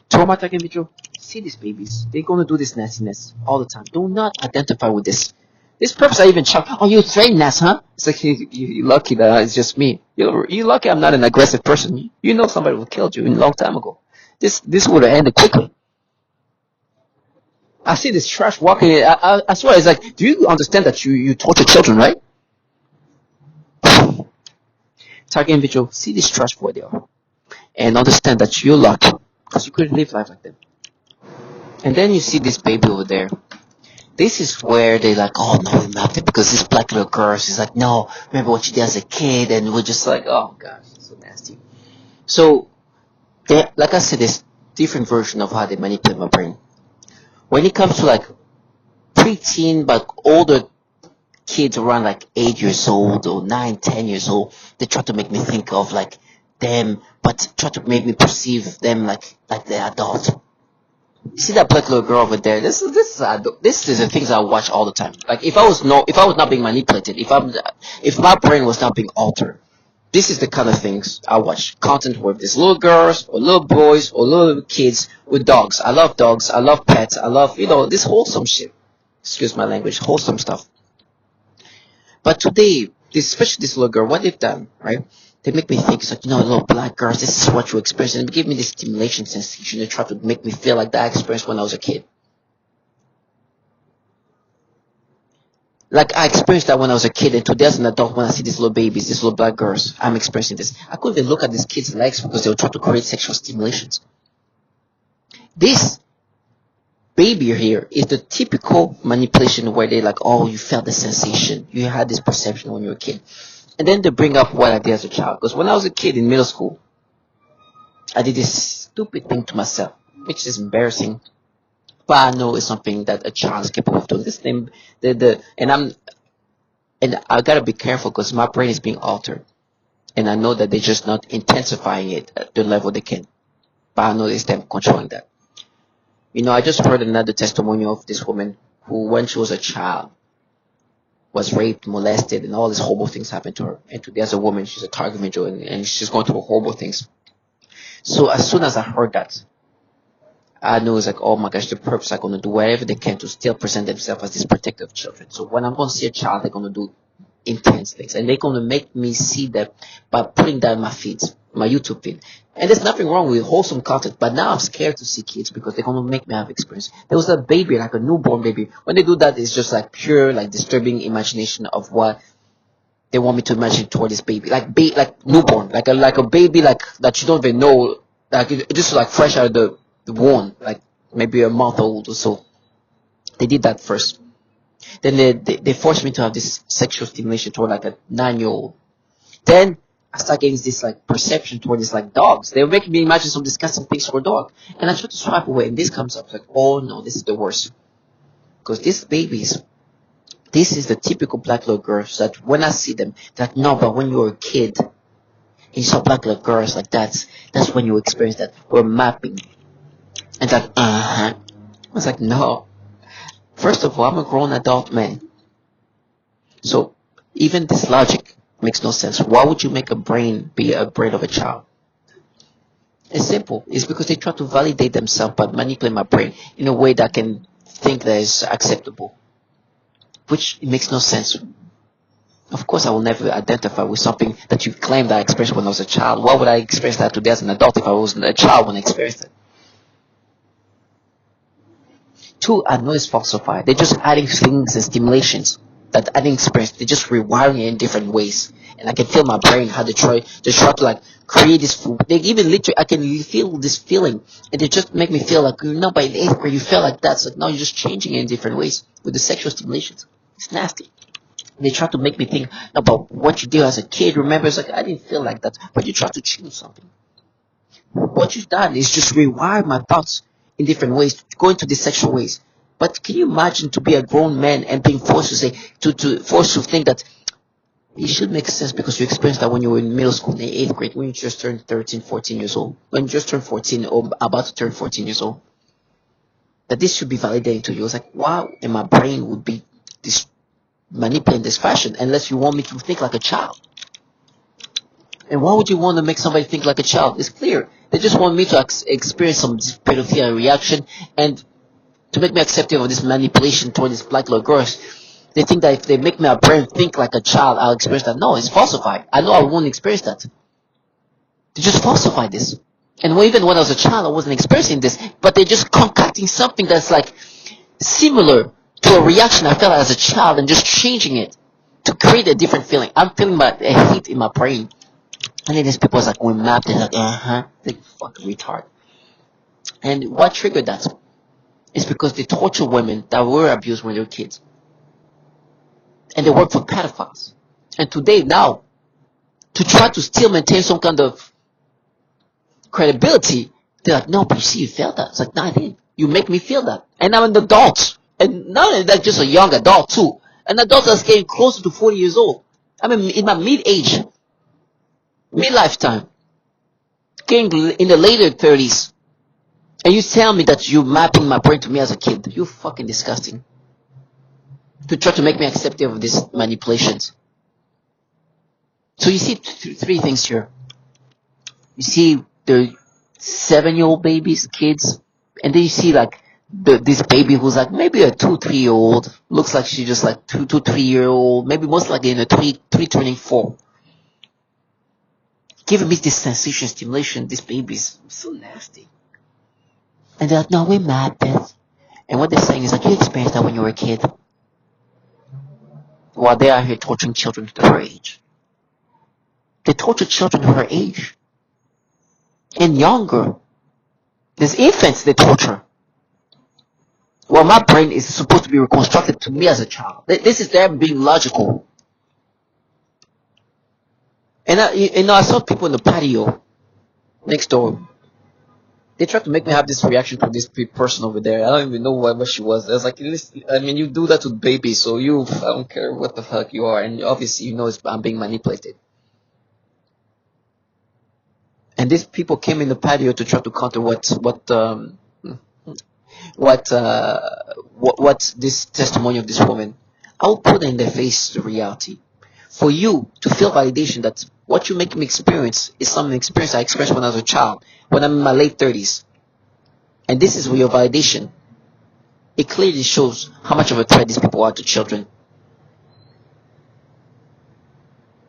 Traumatic individual, see these babies. They're going to do this nastiness all the time. Do not identify with this. This purpose I even shocked. Oh, you train Nas, huh? It's like, you're lucky that it's just me. You're lucky I'm not an aggressive person. You know somebody would have killed you a long time ago. This would have ended quickly. I see this trash walking. I swear, it's like, do you understand that you torture children, right? Target individual, see this trash boy there. And understand that you're lucky. Because you couldn't live life like them. And then you see this baby over there. This is where they like, oh no, we mapped it because this black little girl, she's like, no, remember what you did as a kid, and we're just like, oh gosh, it's so nasty. So, like I said, there's different version of how they manipulate my brain. When it comes to like preteen but older kids around like 8 years old or 9, 10 years old, they try to make me think of like them, but try to make me perceive them like they're adult. You see that black little girl over there? This is the things I watch all the time. Like if I was not being manipulated, if my brain was not being altered, this is the kind of things I watch. Content with these little girls or little boys or little kids with dogs. I love dogs. I love pets. I love this wholesome shit. Excuse my language, wholesome stuff. But today, especially this little girl, what they've done, right? They make me think, it's like, little black girls, this is what you experience. And they give me this stimulation sensation. They try to make me feel like that I experienced when I was a kid. Like I experienced that when I was a kid, and today as an adult, when I see these little babies, these little black girls, I'm experiencing this. I couldn't even look at these kids' legs because they were trying to create sexual stimulations. This baby here is the typical manipulation where they like, oh, you felt the sensation. You had this perception when you were a kid. And then they bring up what I did as a child. Because when I was a kid in middle school, I did this stupid thing to myself, which is embarrassing. But I know it's something that a child is capable of doing. This thing, and I gotta be careful because my brain is being altered. And I know that they're just not intensifying it at the level they can. But I know it's them controlling that. I just heard another testimonial of this woman who, when she was a child, was raped, molested, and all these horrible things happened to her. And today as a woman, she's a target individual, and she's going through horrible things. So as soon as I heard that, I know it's like, oh my gosh, the perps are gonna do whatever they can to still present themselves as these protective children. So when I'm gonna see a child, they're gonna do intense things, and they're gonna make me see that by putting that in my feeds, my YouTube feed. And there's nothing wrong with wholesome content, but now I'm scared to see kids because they're gonna make me have experience. There was a baby, like a newborn baby. When they do that, it's just like pure, like disturbing imagination of what they want me to imagine toward this baby, like like newborn, like a baby, like that you don't even know, like just like fresh out of the womb, like maybe a month old or so. They did that first. Then they forced me to have this sexual stimulation toward like a 9-year-old. Then I start getting this like perception toward this like dogs. They were making me imagine some disgusting things for a dog, and I try to swipe away, and this comes up like, oh no, this is the worst, because these babies, this is the typical black little girls that when I see them, that no, but when you were a kid and you saw black little girls like that's when you experience that. We're mapping, and like I was like, no. First of all, I'm a grown adult man, so even this logic makes no sense. Why would you make a brain be a brain of a child? It's simple. It's because they try to validate themselves by manipulating my brain in a way that I can think that is acceptable, which it makes no sense. Of course, I will never identify with something that you claimed I experienced when I was a child. Why would I experience that today as an adult if I wasn't a child when I experienced it? Two, I know it's falsified. They're just adding things and stimulations that I didn't experience. They're just rewiring it in different ways. And I can feel my brain how they try to like create this food. They even literally, I can feel this feeling. And they just make me feel like, by the 8th grade you feel like that. It's like, no, you're just changing it in different ways with the sexual stimulations. It's nasty. They try to make me think about what you did as a kid. Remember, it's like, I didn't feel like that. But you try to change something. What you've done is just rewire my thoughts in different ways, go into these sexual ways. But can you imagine to be a grown man and being forced to say, forced to think that it should make sense because you experienced that when you were in middle school, in the 8th grade, when you just turned 13, 14 years old, when you just turned 14 or about to turn 14 years old, that this should be validated to you. It's like, wow, and my brain would be this manipulating this fashion unless you want me to think like a child. And why would you want to make somebody think like a child? It's clear. They just want me to experience some pedophilia reaction and to make me accepting of this manipulation toward these black little girls. They think that if they make my brain think like a child, I'll experience that. No, it's falsified. I know I won't experience that. They just falsified this. And even when I was a child, I wasn't experiencing this. But they're just concocting something that's like similar to a reaction I felt as a child and just changing it to create a different feeling. I'm feeling a heat in my brain. And then these people like going mad, they're like, like fucking retard. And what triggered that is because they torture women that were abused when they were kids. And they work for pedophiles. And today, now, to try to still maintain some kind of credibility, they're like, no, but you see, you felt that. It's like, no, I didn't. You make me feel that. And I'm an adult. And not only that, just a young adult, too. An adult that's getting closer to 40 years old. I'm in my mid-age. Mid-lifetime, getting in the later 30s, and you tell me that you're mapping my brain to me as a kid. You're fucking disgusting. To try to make me accepting of these manipulations. So you see three things here. You see the 7-year-old babies, kids, and then you see like this baby who's like maybe a 2-3-year-old, looks like she's just like 2-3-year-old, maybe most likely in a 3 turning 4. Giving me this sensation, stimulation, this baby's so nasty. And they're like, no, we mad this. And what they're saying is like, you experienced that when you were a kid. While they are here torturing children to her age. They torture children to her age. And younger. There's infants they torture. Well, my brain is supposed to be reconstructed to me as a child. This is them being logical. And I saw people in the patio next door. They tried to make me have this reaction to this person over there. I don't even know what she was. I was like, I mean, you do that with babies, so I don't care what the fuck you are. And obviously, I'm being manipulated. And these people came in the patio to try to counter what this testimony of this woman. I will put in their face the reality. for you to feel validation that what you make me experience is some experience I experienced when I was a child, when I'm in my late 30s. And this is your validation. It clearly shows how much of a threat these people are to children.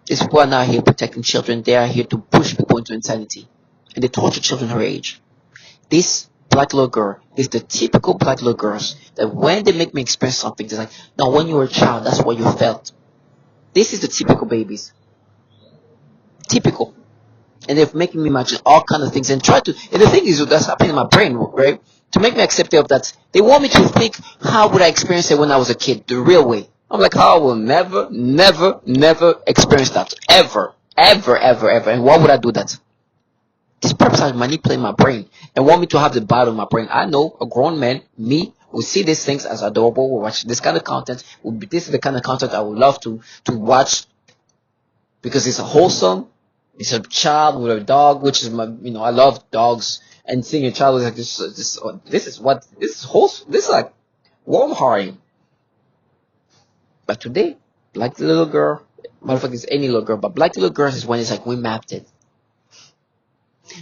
These people are not here protecting children. They are here to push people into insanity. And they torture children her age. This black little girl is the typical black little girls that when they make me experience something, they're like, no, when you were a child, that's what you felt. This is the typical babies. Typical. And they're making me imagine all kinds of things and try to, and the thing is that's happening in my brain, right? To make me accept of that, they want me to think, how would I experience it when I was a kid, the real way? I'm like, I will never, never, never experience that. Ever. Ever, ever, ever. And why would I do that? This purpose has manipulated my brain and want me to have the battle in my brain. I know a grown man, me, will see these things as adorable, will watch this kind of content, this is the kind of content I would love to watch because it's wholesome. It's a child with a dog, which is my, I love dogs, and seeing a child with like this is wholesome. This is like warm hearting. But today, black little girl, motherfucker is any little girl, but black little girls is when it's like we mapped it.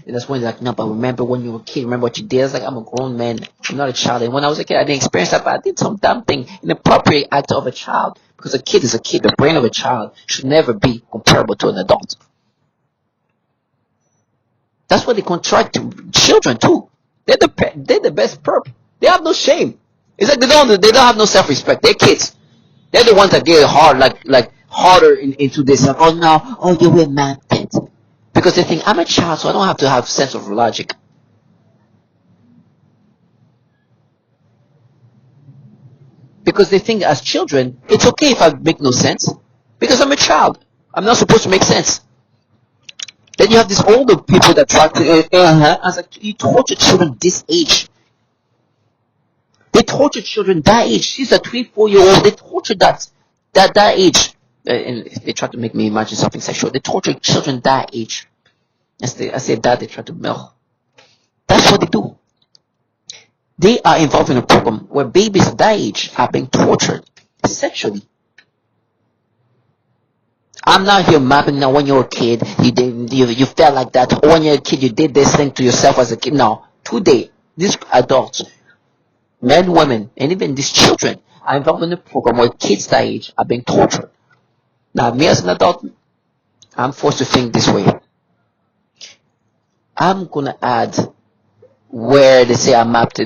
And that's when they're like, no, but remember when you were a kid, remember what you did? It's like, I'm a grown man, I'm not a child. And when I was a kid, I didn't experience that, but I did some dumb thing, inappropriate act of a child. Because a kid is a kid, the brain of a child should never be comparable to an adult. That's what they contract to children too. They're the best perp. They have no shame. It's like they don't have no self-respect. They're kids. They're the ones that get hard, like harder into this. Like, oh no, oh you were mad, because they think I'm a child, so I don't have to have sense of logic. Because they think as children, it's okay if I make no sense, because I'm a child. I'm not supposed to make sense. Then you have these older people that try to, I was like, you torture children this age. They torture children that age. She's a 3-4-year-old. They torture that age. And they try to make me imagine something sexual. They torture children that age. I say that, they try to milk. That's what they do. They are involved in a program where babies that age are being tortured sexually. I'm not here mapping now when you're a kid, you felt like that, or when you're a kid, you did this thing to yourself as a kid. No. Today, these adults, men, women, and even these children are involved in a program where kids that age are being tortured. Now, me as an adult, I'm forced to think this way. I'm gonna add where they say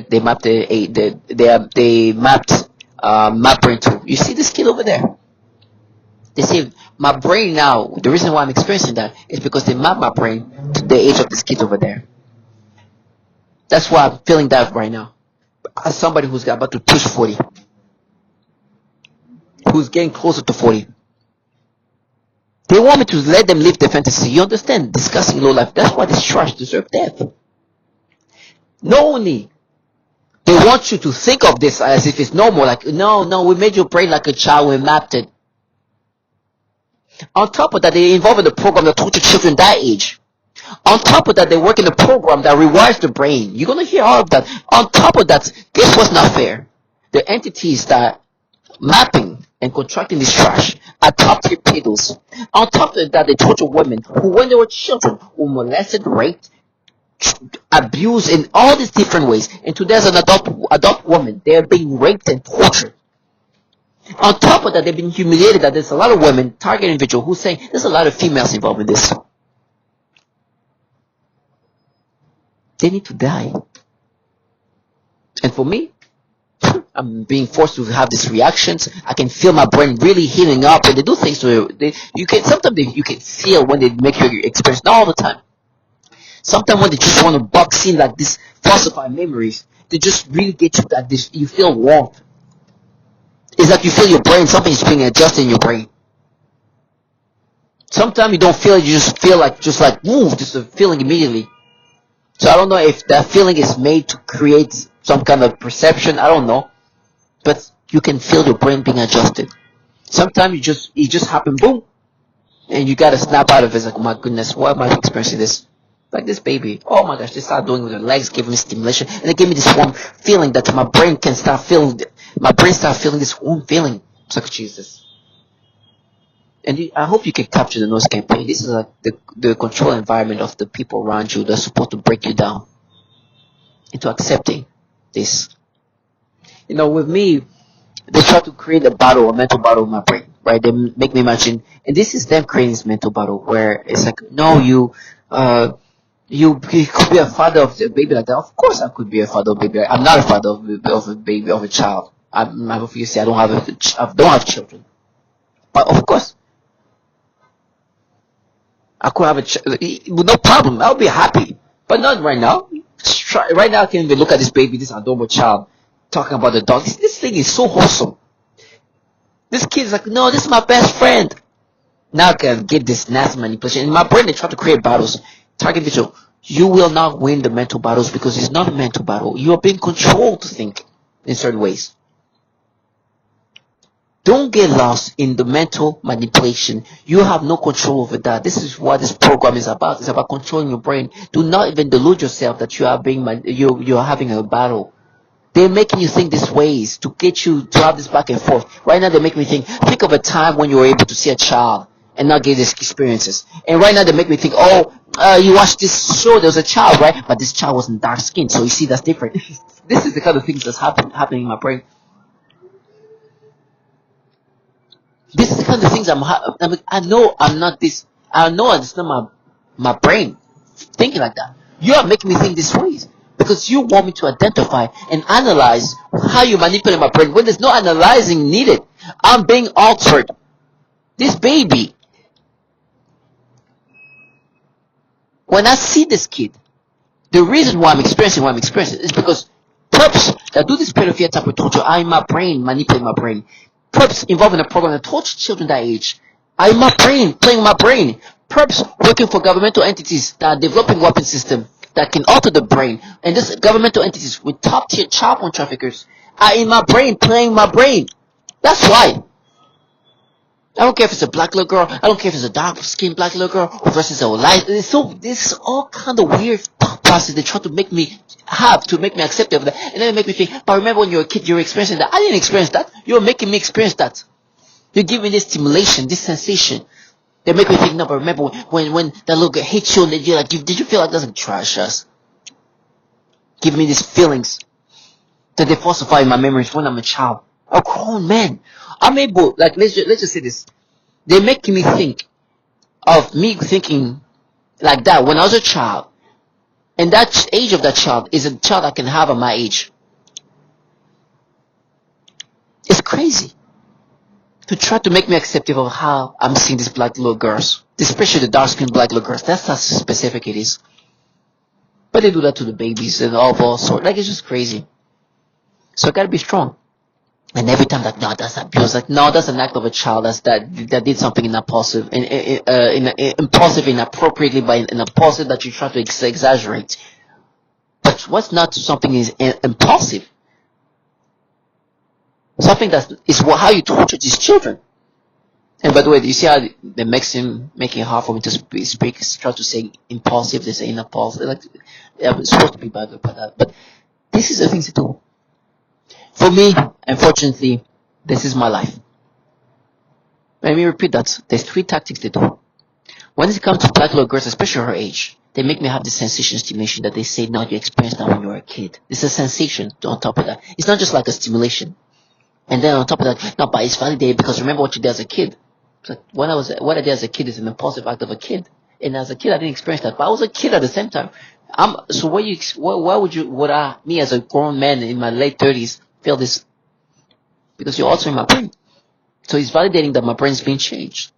they mapped my brain to. You see this kid over there? They say my brain now, the reason why I'm experiencing that is because they map my brain to the age of this kid over there. That's why I'm feeling that right now. As somebody who's about to push 40, who's getting closer to 40. They want me to let them live their fantasy. You understand? Discussing low life. That's why this trash deserve death. Not only they want you to think of this as if it's normal, like, no, we made your brain like a child, we mapped it. On top of that, they involve in the program that torture children that age. On top of that, they work in a program that rewires the brain. You're going to hear all of that. On top of that, guess what's not fair? The entities that mapping and contracting this trash are top tier pedos. On top of that, they torture women who, when they were children, were molested, raped, abused in all these different ways. And today, as an adult woman, they are being raped and tortured. On top of that, they've been humiliated. That there's a lot of women, target individual, who's saying there's a lot of females involved in this. They need to die. And for me, I'm being forced to have these reactions. I can feel my brain really healing up, and they do things to it. You can feel when they make you experience. Not all the time. Sometimes when they just want to box in like this, falsify memories, they just really get you that this. You feel warmth. It's like you feel your brain. Something is being adjusted in your brain. Sometimes you don't feel it. You just feel like just a feeling immediately. So I don't know if that feeling is made to create some kind of perception. I don't know. But you can feel your brain being adjusted. Sometimes it just happen, boom, and you gotta snap out of it. It's like, oh my goodness, why am I experiencing this? Like this baby. Oh my gosh, they start doing with their legs, giving me stimulation, and they give me this warm feeling that my brain can start feeling. My brain start feeling this warm feeling. It's like, Jesus. And I hope you can capture the noise campaign. This is like the control environment of the people around you that's supposed to break you down into accepting this. With me, they try to create a mental battle in my brain, right? They make me imagine, and this is them creating this mental battle where it's like, no, you could be a father of a baby like that. Of course, I could be a father of a baby. I'm not a father of a baby of a child. I'm obviously I don't have children, but of course I could have no problem. I'll be happy, but not right now. Right now, I can't even look at this baby, this adorable child, talking about the dog. This thing is so wholesome. This kid's like, no, this is my best friend. Now I can get this nasty manipulation. In my brain, they try to create battles. Target visual. You will not win the mental battles because it's not a mental battle. You are being controlled to think in certain ways. Don't get lost in the mental manipulation. You have no control over that. This is what this program is about. It's about controlling your brain. Do not even delude yourself that you are having a battle. They're making you think these ways to get you to have this back and forth. Right now, they make me think of a time when you were able to see a child and not get these experiences. And right now, they make me think, you watched this show, there was a child, right? But this child wasn't dark skinned, so you see, that's different. This is the kind of things that's happening in my brain. This is the kind of things I know I'm not this. I know it's not my brain thinking like that. You are making me think these ways because you want me to identify and analyze how you manipulate my brain when there's no analyzing needed. I'm being altered. This baby. When I see this kid, the reason why I'm experiencing what I'm experiencing is because perps that do this pedophilia type of torture are in my brain, manipulating my brain. Perps involved in a program that tortures children that age are in my brain, playing my brain. Perps working for governmental entities that are developing weapon systems that can alter the brain. And these governmental entities with top tier child porn traffickers are in my brain, playing my brain. That's why. I don't care if it's a black little girl. I don't care if it's a dark-skinned black little girl versus a light. This is all kind of weird thought process they try to make me have to make me accept of that, and then they make me think. But remember, when you're a kid, you're experiencing that. I didn't experience that. You're making me experience that. You give me this stimulation, this sensation. They make me think. No, but remember when that little girl hits you, and you're like, did you feel like that's like trash us? Give me these feelings that they falsify in my memories when I'm a child. A grown man. I'm able, like, let's just say this. They're making me think of me thinking like that when I was a child. And that age of that child is a child I can have at my age. It's crazy to try to make me accepting of how I'm seeing these black little girls. Especially the dark-skinned black little girls. That's how specific it is. But they do that to the babies and all sorts. Like, it's just crazy. So I gotta be strong. And every time that, no, that's abuse. Like, no, that's an act of a child that did something impulsive, impulsive inappropriately, by an impulsive that you try to exaggerate. But what's not something is impulsive? Something that is how you torture these children. And by the way, do you see how they making it hard for me to speak? Try to say impulsive, they say impulsive. Like, it's supposed to be bad about that. But this is the things to do. For me, unfortunately, this is my life. Let me repeat that. There's 3 tactics they do. When it comes to black little girls, especially her age, they make me have this sensation stimulation that they say, no, you experienced that when you were a kid. It's a sensation on top of that. It's not just like a stimulation. And then on top of that, no, but it's validated because remember what you did as a kid. It's like what I did as a kid is an impulsive act of a kid. And as a kid, I didn't experience that, but I was a kid at the same time. So why would I, me as a grown man in my late 30s, feel this? Because you're altering my brain. So it's validating that my brain's being changed.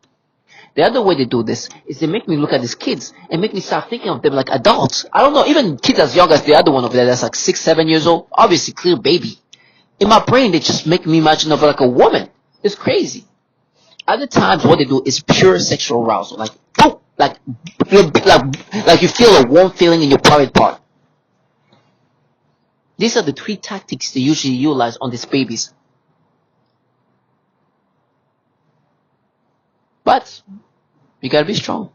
The other way they do this is they make me look at these kids and make me start thinking of them like adults. I don't know, even kids as young as the other one over there that's like 6, 7 years old, obviously clear baby. In my brain, they just make me imagine of like a woman. It's crazy. Other times, what they do is pure sexual arousal. Like, boom, like you feel a warm feeling in your private part. These are the 3 tactics they usually utilize on these babies. But you gotta be strong.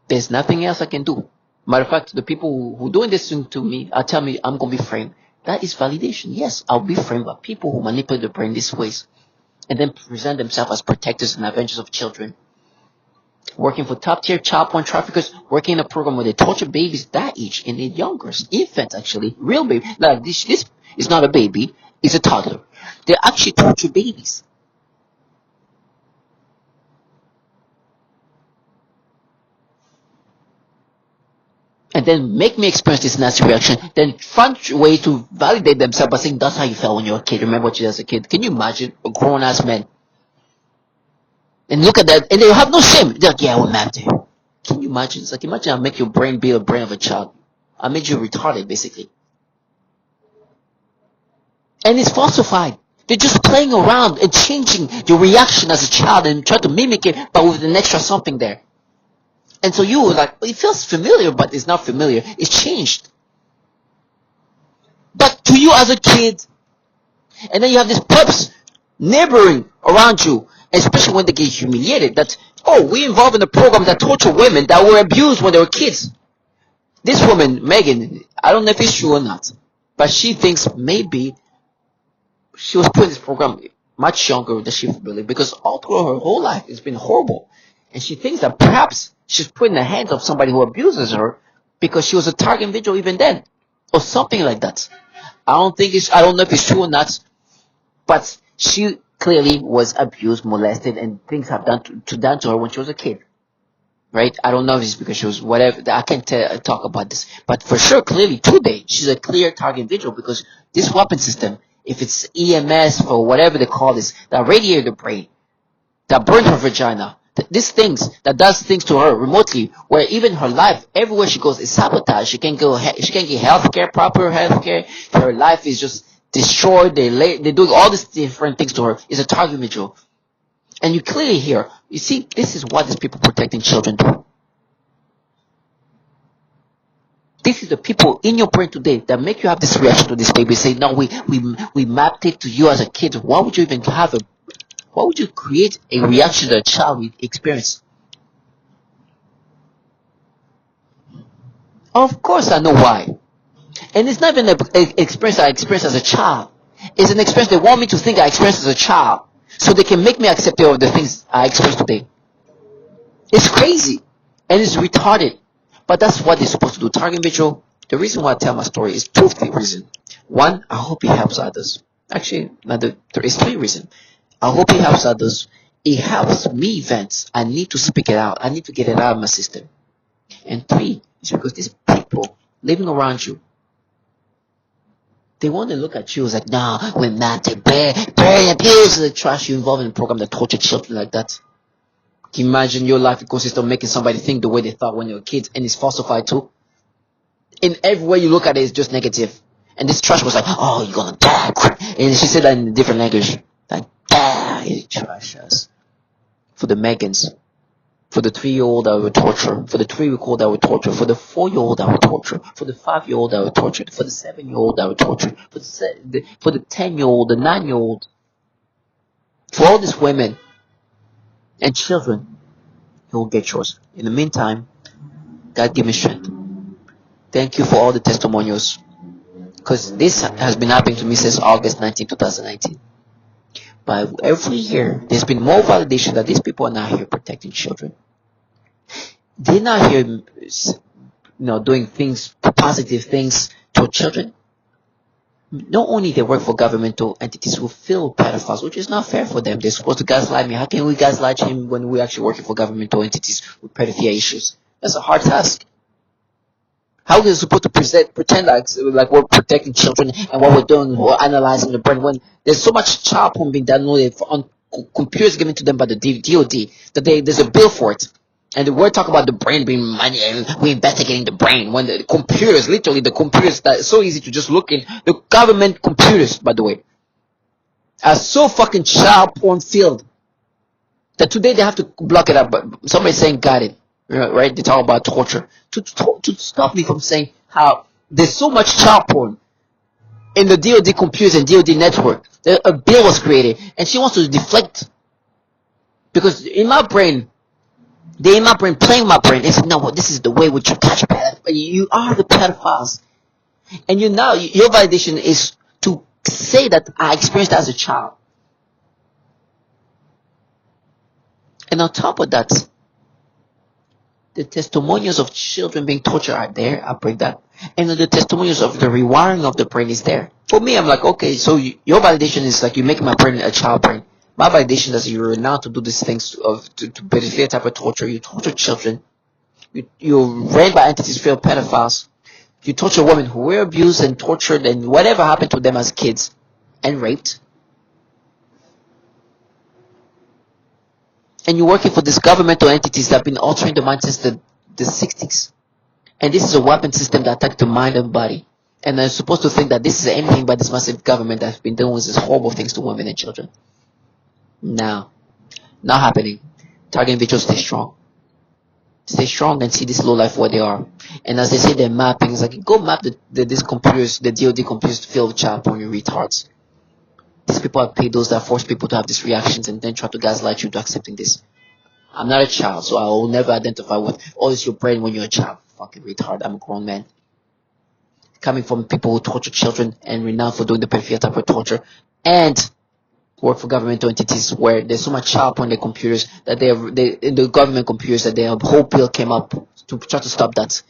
There's nothing else I can do. Matter of fact, the people who doing this thing to me are telling me I'm gonna be framed. That is validation. Yes, I'll be framed by people who manipulate the brain these ways. and then present themselves as protectors and avengers of children. Working for top-tier child porn traffickers, working in a program where they torture babies that age and younger, infants actually, real baby. Like this is not a baby, it's a toddler. They actually torture babies. And then make me experience this nasty reaction, then find a way to validate themselves by saying that's how you felt when you were a kid. Remember what you did as a kid. Can you imagine a grown-ass man? And look at that, and they have no shame. They're like, yeah, we're mad to you. Can you imagine? It's like, imagine I make your brain be a brain of a child. I made you retarded, basically. And it's falsified. They're just playing around and changing your reaction as a child and try to mimic it, but with an extra something there. And so you were like, it feels familiar, but it's not familiar. It's changed. But to you as a kid, and then you have these pups neighboring around you, especially when they get humiliated, that, oh, we involved in a program that torture women that were abused when they were kids. This woman, Meagan, I don't know if it's true or not, but she thinks maybe she was put in this program much younger than she believed, because all through her whole life it's been horrible. And she thinks that perhaps she's put in the hands of somebody who abuses her because she was a target individual even then, or something like that. I don't know if it's true or not, but she clearly was abused, molested, and things have done to her when she was a kid. Right? I don't know if it's because she was whatever. I can't talk about this. But for sure, clearly, today, she's a clear target individual, because this weapon system, if it's EMS or whatever they call this, that radiated the brain, that burned her vagina, these things, that does things to her remotely, where even her life, everywhere she goes, is sabotaged. She can't get healthcare, proper healthcare. Her life is just destroyed. They're doing all these different things to her. Is a target individual. And you clearly hear, you see, this is what these people protecting children do. This is the people in your brain today that make you have this reaction to this baby. Say, no, we mapped it to you as a kid. Why would you even why would you create a reaction that a child will experience? Of course I know why. And it's not even an experience I experienced as a child. It's an experience they want me to think I experienced as a child, so they can make me accept of the things I experience today. It's crazy. And it's retarded. But that's what they're supposed to do. Target individual. The reason why I tell my story is two reasons. One, I hope it helps others. Actually, there is three reasons. I hope it helps others. It helps me vent. I need to speak it out. I need to get it out of my system. And three, is because these people living around you, they want to look at you as like, nah, we're not to bury abuse, they trash you involved in a program that torture children like that. Can you imagine your life consists of making somebody think the way they thought when they were kids, and it's falsified too? In every way you look at it, it's just negative. And this trash was like, oh, you're gonna die. And she said that in a different language. Like, die, you trash us. For the Meagans. For the 3-year-old I would torture. For the 3-week-old I would torture. For the 4-year-old I would torture. For the 5-year-old I would torture. For the 7-year-old I would torture. For the 10-year-old, the 9-year-old. For all these women and children, you will get yours. In the meantime, God give me strength. Thank you for all the testimonials. Because this has been happening to me since August 19, 2019. But every year, there's been more validation that these people are not here protecting children. They're not here, doing things, positive things to children. Not only they work for governmental entities who fill pedophiles, which is not fair for them. They're supposed to gaslight me. How can we gaslight him when we're actually working for governmental entities with pedophilia issues? That's a hard task. How are we supposed to pretend like we're protecting children and what we're doing, we're analyzing the brain, when there's so much child porn being downloaded on computers given to them by the DOD that there's a bill for it. And we're talking about the brain being we're investigating the brain, when the computers, literally the computers that are so easy to just look in, the government computers, by the way, are so fucking child porn filled that today they have to block it up. But somebody's saying got it. Right? They talk about torture. To stop me from saying how there's so much child porn in the DOD computers and DOD network. A bill was created, and she wants to deflect. Because in my brain, playing my brain, they said, no, this is the way which you catch pedophiles. You are the pedophiles. And your validation is to say that I experienced that as a child. And on top of that, the testimonials of children being tortured are there. I break that. And the testimonials of the rewiring of the brain is there. For me, I'm like, okay, so your validation is like you make my brain a child brain. My validation is you're now to do these things to benefit type of torture. You torture children. You're raised by entities, feel pedophiles. You torture women who were abused and tortured and whatever happened to them as kids and raped. And you're working for these governmental entities that have been altering the mind since the 60s. And this is a weapon system that attacks the mind and body. And they're supposed to think that this is anything but this massive government that's been doing these horrible things to women and children. No, not happening. Target individuals, stay strong. Stay strong and see this low life where they are. And as they say, they're mapping. It's like, go map these computers, the DoD computers filled with child porn, you retards. These people are paid those that force people to have these reactions and then try to gaslight you to accepting this. I'm not a child, so I will never identify with all this your brain when you're a child. Fucking retard. I'm a grown man. Coming from people who torture children and renowned for doing the pedophilia type of torture and work for governmental entities where there's so much child porn on their computers that in the government computers that their whole bill came up to try to stop that.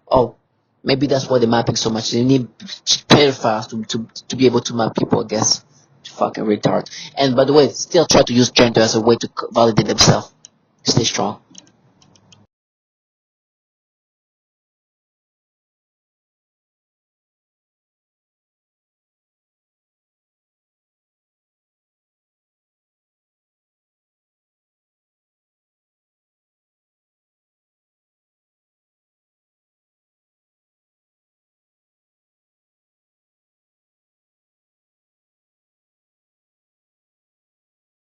Oh, maybe that's why they're mapping so much. They need pedophiles to be able to map people, I guess. Fucking retard. And by the way, still try to use gender as a way to validate themselves. Stay strong.